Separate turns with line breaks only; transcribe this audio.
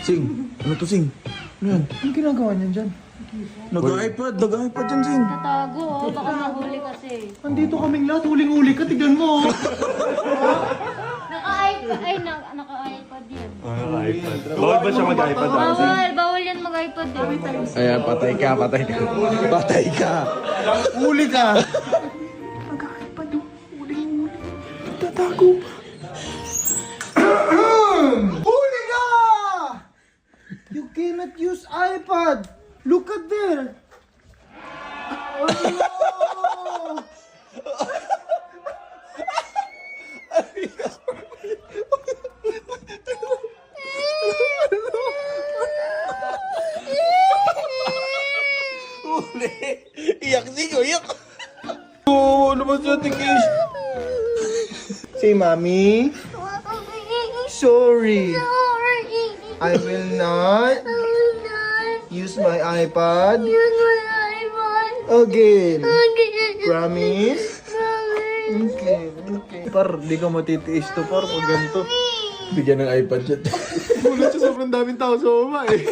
Sing, ano to Sing? Ano yan?
Anong ginagawa niyan dyan?
Nag-iPad dyan Sing.
Natago, oh. Baka mahuli kasi.
Andito kaming lahat, huling-huli ka, tignan mo.
Naka-iPad, ay, naka-iPad yan.
Bawal ba siya mag-iPad?
Bawal yan mag-iPad eh.
Ayan, patay ka. Patay ka.
Huli ka.
Tatago.
Huli ka! You cannot use iPad. Look at there. Oh no!
Uli. Iyak Sing, iyak. Oo, ano ba sa tikish?
Say, Mommy. Sorry.
Sorry.
I will not use my iPad again. Promise? Okay, okay. Par, di ka matitiis to, par, pag ganito.
Bigyan ng iPad dyan.
Gulat siya, sobrang daming tao sa uma eh.